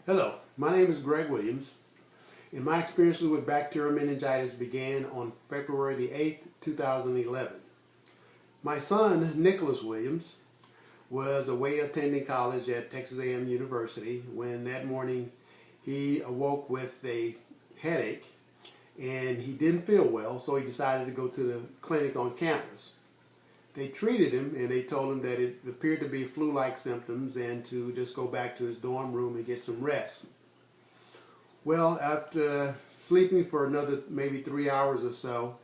Hello, my name is Greg Williams, and my experiences with bacterial meningitis began on February the 8th, 2011. My son, Nicholas Williams, was away attending college at Texas A&M University when that morning he awoke with a headache and he didn't feel well, so he decided to go to the clinic on campus. They treated him and they told him that it appeared to be flu-like symptoms and to just go back to his dorm room and get some rest. Well, after sleeping for another maybe 3 hours or so,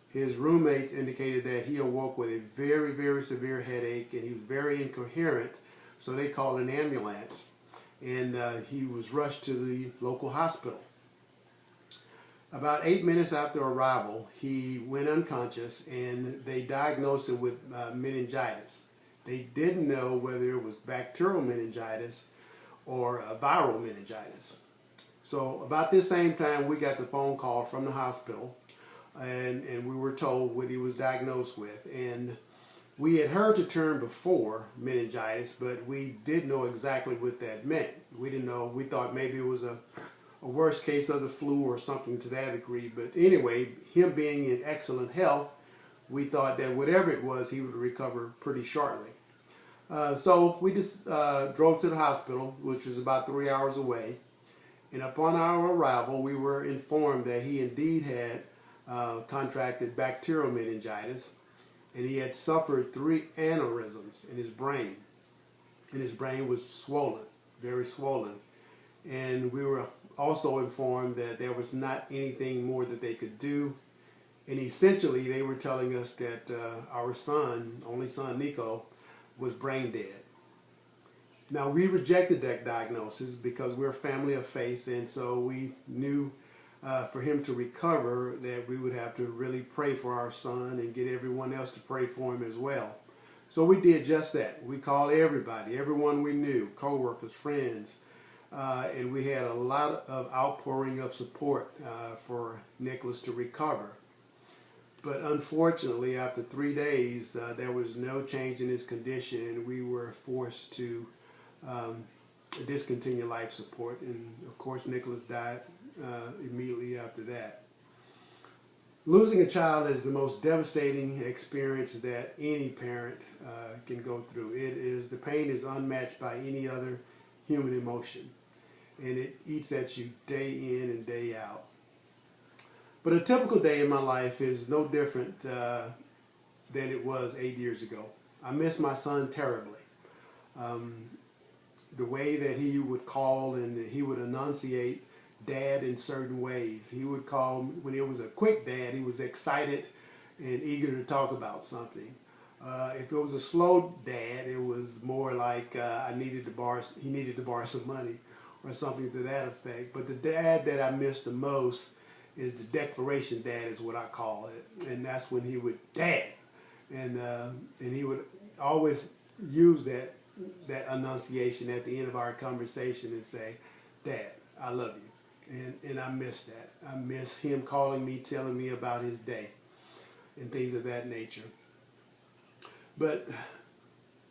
his roommates indicated that he awoke with a very, very severe headache and he was very incoherent, so they called an ambulance and he was rushed to the local hospital. About 8 minutes after arrival, he went unconscious and they diagnosed him with meningitis. They didn't know whether it was bacterial meningitis or viral meningitis. So about this same time, we got the phone call from the hospital and we were told what he was diagnosed with. And we had heard the term before, meningitis, but we didn't know exactly what that meant. We didn't know. We thought maybe it was a worst case of the flu or something to that degree. But anyway, him being in excellent health, we thought that whatever it was, he would recover pretty shortly. So we just drove to the hospital, which was about 3 hours away. And upon our arrival, we were informed that he indeed had contracted bacterial meningitis, and he had suffered 3 aneurysms in his brain. And his brain was swollen, very swollen. And we were also informed that there was not anything more that they could do. And essentially, they were telling us that our son, only son Nico, was brain dead. Now, we rejected that diagnosis because we're a family of faith, and so we knew for him to recover that we would have to really pray for our son and get everyone else to pray for him as well. So we did just that. We called everybody, everyone we knew, co-workers, friends, and we had a lot of outpouring of support for Nicholas to recover. But unfortunately, after 3 days, there was no change in his condition, and we were forced to discontinue life support, and of course Nicholas died immediately after that. Losing a child is the most devastating experience that any parent can go through. The pain is unmatched by any other human emotion, and it eats at you day in and day out. But a typical day in my life is no different than it was 8 years ago. I miss my son terribly. The way that he would call and he would enunciate dad in certain ways. He would call, when it was a quick dad, he was excited and eager to talk about something. If it was a slow dad, it was more like he needed to borrow some money or something to that effect. But the dad that I miss the most is the declaration dad, is what I call it. And that's when he would dad. And he would always use that enunciation at the end of our conversation and say, Dad, I love you. And I miss that. I miss him calling me, telling me about his day and things of that nature. But,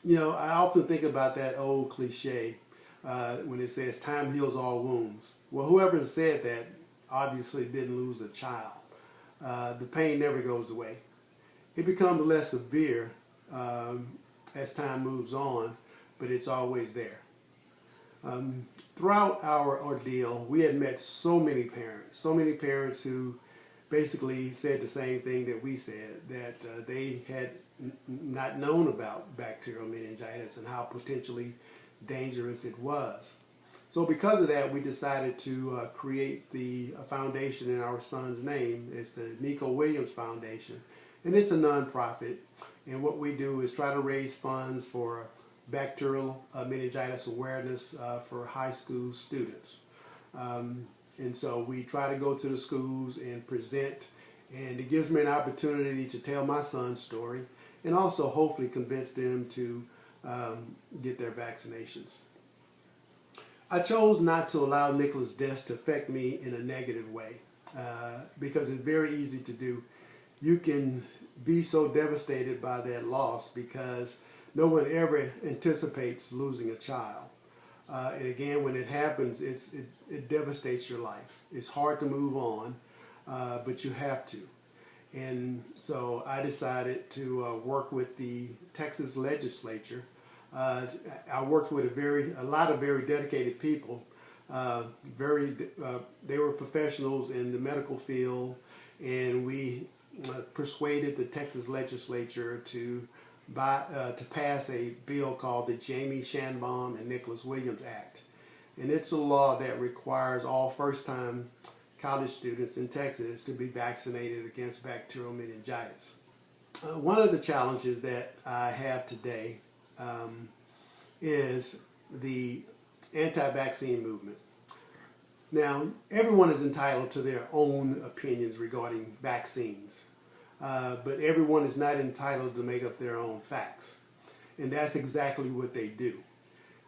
you know, I often think about that old cliche when it says time heals all wounds. Well, whoever said that obviously didn't lose a child. The pain never goes away. It becomes less severe as time moves on, but it's always there. Throughout our ordeal, we had met so many parents who basically said the same thing that we said, that they had not known about bacterial meningitis and how potentially dangerous it was. So because of that, we decided to create the foundation in our son's name. It's the Nico Williams Foundation, and it's a nonprofit. And what we do is try to raise funds for bacterial meningitis awareness for high school students. And so we try to go to the schools and present, and it gives me an opportunity to tell my son's story and also hopefully convince them to get their vaccinations. I chose not to allow Nicholas' death to affect me in a negative way because it's very easy to do. You can be so devastated by that loss because no one ever anticipates losing a child. And again, when it happens, it devastates your life. It's hard to move on, but you have to. And so I decided to work with the Texas legislature. I worked with a lot of very dedicated people. They were professionals in the medical field, and we persuaded the Texas legislature to pass a bill called the Jamie Shanbaum and Nicholas Williams Act. And it's a law that requires all first-time college students in Texas to be vaccinated against bacterial meningitis. One of the challenges that I have today is the anti-vaccine movement. Now, everyone is entitled to their own opinions regarding vaccines, but everyone is not entitled to make up their own facts. And that's exactly what they do.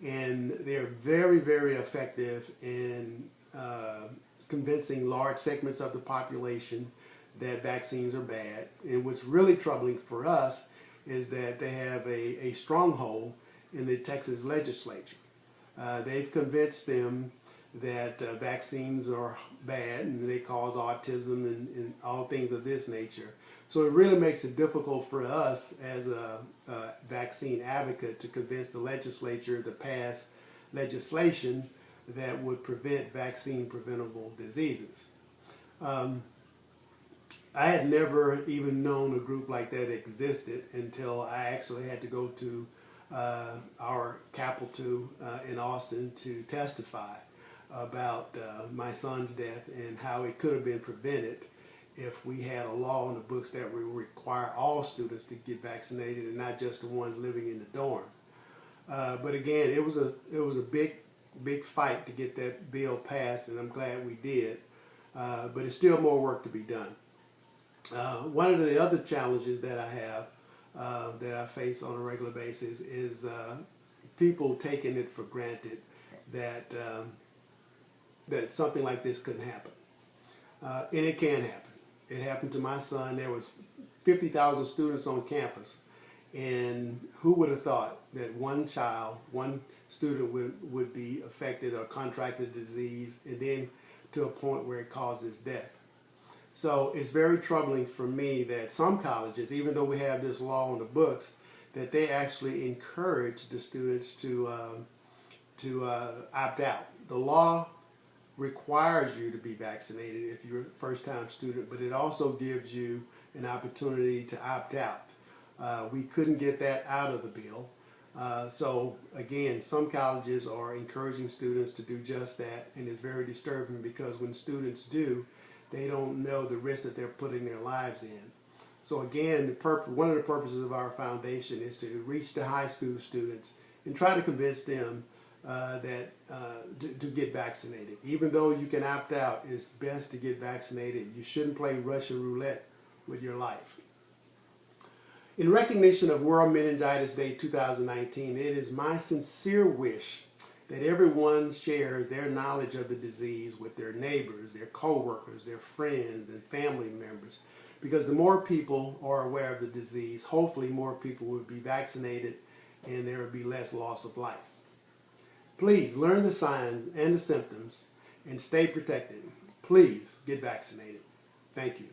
And they're very, very effective in convincing large segments of the population that vaccines are bad. And what's really troubling for us is that they have a stronghold in the Texas legislature. They've convinced them that vaccines are bad and they cause autism and all things of this nature. So it really makes it difficult for us as a vaccine advocate to convince the legislature to pass legislation that would prevent vaccine-preventable diseases. I had never even known a group like that existed until I actually had to go to our Capitol in Austin to testify about my son's death and how it could have been prevented if we had a law in the books that would require all students to get vaccinated and not just the ones living in the dorm. But again, it was a big fight to get that bill passed, and I'm glad we did. But it's still more work to be done. One of the other challenges that I have, that I face on a regular basis, is people taking it for granted that that something like this couldn't happen. And it can happen. It happened to my son. There was 50,000 students on campus, and who would have thought that one student would be affected or contracted the disease, and then to a point where it causes death. So it's very troubling for me that some colleges, even though we have this law on the books, that they actually encourage the students to opt out. The law requires you to be vaccinated if you're a first-time student, but it also gives you an opportunity to opt out. We couldn't get that out of the bill. So again, some colleges are encouraging students to do just that, and it's very disturbing because when students do, they don't know the risk that they're putting their lives in. So again, one of the purposes of our foundation is to reach the high school students and try to convince them to get vaccinated. Even though you can opt out, it's best to get vaccinated. You shouldn't play Russian roulette with your life. In recognition of World Meningitis Day 2019, it is my sincere wish that everyone shares their knowledge of the disease with their neighbors, their co-workers, their friends, and family members. Because the more people are aware of the disease, hopefully more people will be vaccinated and there will be less loss of life. Please learn the signs and the symptoms and stay protected. Please get vaccinated. Thank you.